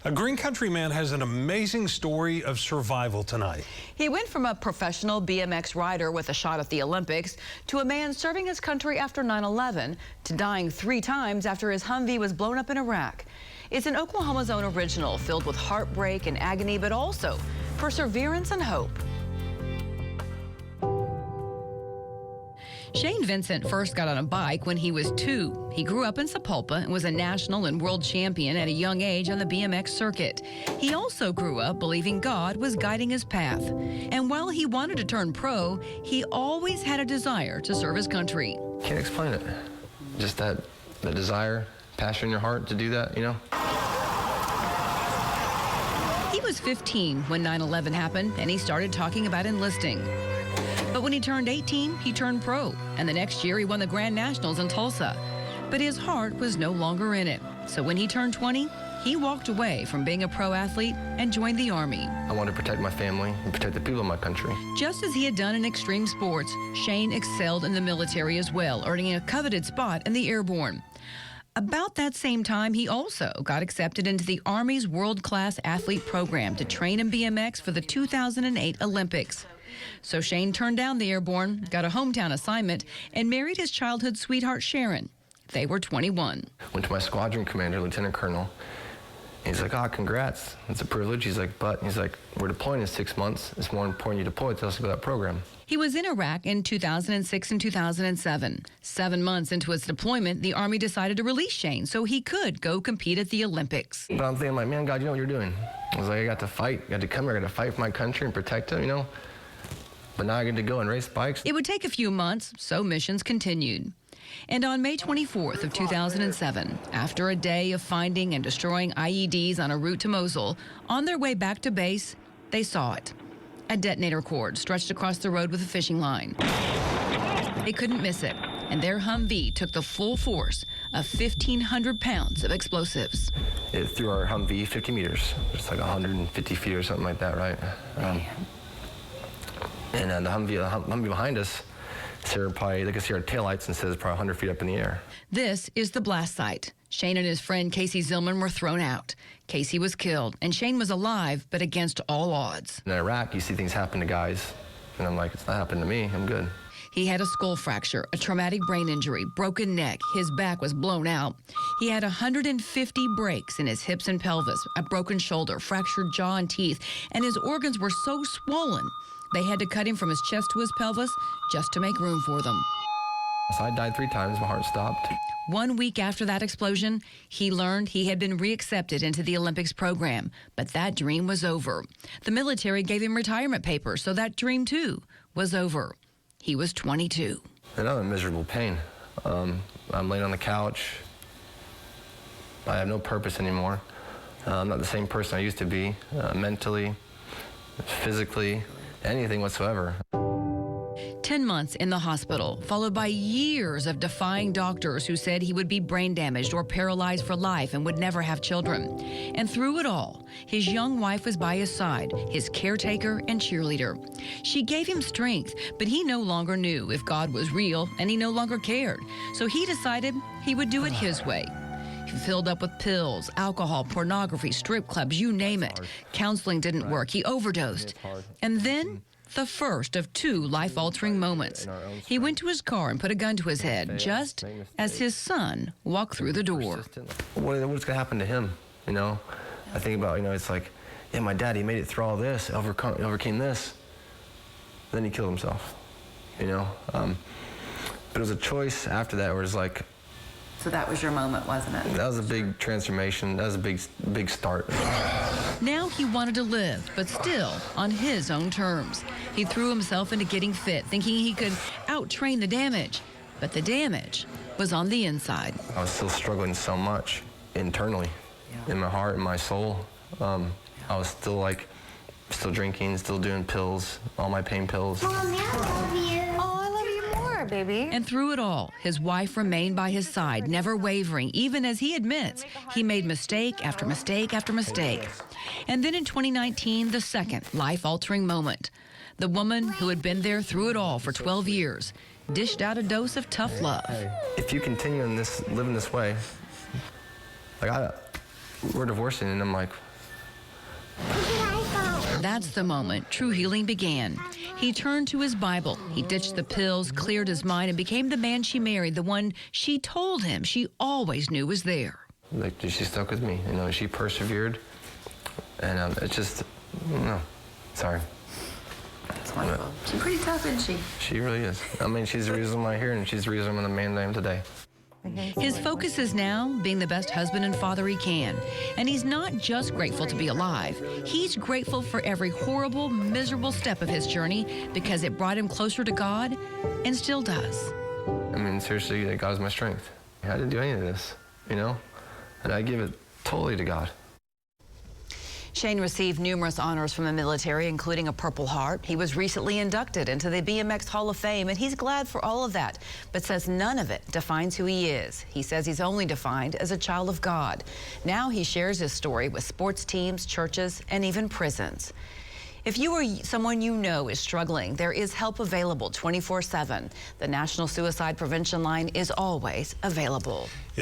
A green country man has an amazing story of survival tonight. He went from a professional BMX rider with a shot at the Olympics to a man serving his country after 9/11 to dying 3 times after his Humvee was blown up in Iraq. It's an Oklahoma's own original filled with heartbreak and agony, but also perseverance and hope. Shane Vincent first got on a bike when he was 2. He grew up in Sapulpa and was a national and world champion at a young age on the BMX circuit. He also grew up believing God was guiding his path. And while he wanted to turn pro, he always had a desire to serve his country. Can't explain it. Just that desire, passion in your heart to do that, you know? He was 15 when 9/11 happened, and he started talking about enlisting. But when he turned 18, he turned pro, and the next year he won the Grand Nationals in Tulsa. But his heart was no longer in it. So when he turned 20, he walked away from being a pro athlete and joined the Army. I wanted to protect my family and protect the people of my country. Just as he had done in extreme sports, Shane excelled in the military as well, earning a coveted spot in the Airborne. About that same time, he also got accepted into the Army's world-class athlete program to train in BMX for the 2008 Olympics. So Shane turned down the Airborne, got a hometown assignment, and married his childhood sweetheart, Sharon. They were 21. Went to my squadron commander, Lieutenant Colonel. He's like, congrats. It's a privilege. He's like, we're deploying in 6 months. It's more important you deploy. Tell us about that program. He was in Iraq in 2006 and 2007. 7 months into its deployment, the Army decided to release Shane so he could go compete at the Olympics. But I'm thinking, like, man, God, you know what you're doing. I was like, I got to fight. I got to come here. I got to fight for my country and protect it, you know? But now I get to go and race bikes. It would take a few months, so missions continued. And on May 24th of 2007, after a day of finding and destroying IEDs on a route to Mosul, on their way back to base, they saw it. A detonator cord stretched across the road with a fishing line. They couldn't miss it, and their Humvee took the full force of 1,500 pounds of explosives. It threw our Humvee 50 meters. It's like 150 feet or something like that, right? And the Humvee behind us, they could see our taillights and says probably 100 feet up in the air. This is the blast site. Shane and his friend Casey Zillman were thrown out. Casey was killed, and Shane was alive, but against all odds. In Iraq, you see things happen to guys, and I'm like, it's not happening to me. I'm good. He had a skull fracture, a traumatic brain injury, broken neck, his back was blown out. He had 150 breaks in his hips and pelvis, a broken shoulder, fractured jaw and teeth, and his organs were so swollen they had to cut him from his chest to his pelvis just to make room for them. So I died 3 times, my heart stopped. 1 week after that explosion, he learned he had been reaccepted into the Olympics program, but that dream was over. The military gave him retirement papers, so that dream too was over. He was 22. And I'm in miserable pain. I'm laying on the couch. I have no purpose anymore. I'm not the same person I used to be, mentally, physically, anything whatsoever. 10 months in the hospital, followed by years of defying doctors who said he would be brain damaged or paralyzed for life and would never have children. And through it all, his young wife was by his side, his caretaker and cheerleader. She gave him strength, but he no longer knew if God was real, and he no longer cared. So he decided he would do it his way. He filled up with pills, alcohol, pornography, strip clubs, you name it. Counseling didn't work. He overdosed. And then the first of 2 life-altering moments. He went to his car and put a gun to his head just as his son walked through the door. What's going to happen to him, you know? I think about, it's like, yeah, my dad, he made it through all this, overcame this. Then he killed himself, you know? But it was a choice after that where it's like, so that was your moment, wasn't it? That was a big transformation. That was a big start. Now he wanted to live, but still on his own terms. He threw himself into getting fit, thinking he could out-train the damage. But the damage was on the inside. I was still struggling so much internally, in my heart and my soul. I was still drinking, still doing pills, all my pain pills. Mommy, I love you. Baby. And through it all, his wife remained by his side, never wavering, even as he admits he made mistake after mistake after mistake. And then in 2019, the second life-altering moment. The woman who had been there through it all for 12 years dished out a dose of tough love. If you continue living this way, we're divorcing, and I'm like, That's the moment true healing began. He turned to his Bible. He ditched the pills, cleared his mind, and became the man she married, the one she told him she always knew was there. Like, she stuck with me, you know, she persevered. And it's just, no, sorry. That's wonderful. She's pretty tough, isn't she? She really is. I mean, she's the reason why I'm here, and she's the reason I'm the man that I am today. His focus is now being the best husband and father he can. And he's not just grateful to be alive. He's grateful for every horrible, miserable step of his journey because it brought him closer to God and still does. I mean, seriously, God's my strength. I didn't do any of this, you know? And I give it totally to God. Shane received numerous honors from the military, including a Purple Heart. He was recently inducted into the BMX Hall of Fame, and he's glad for all of that, but says none of it defines who he is. He says he's only defined as a child of God. Now he shares his story with sports teams, churches, and even prisons. If you or someone you know is struggling, there is help available 24/7. The National Suicide Prevention Line is always available.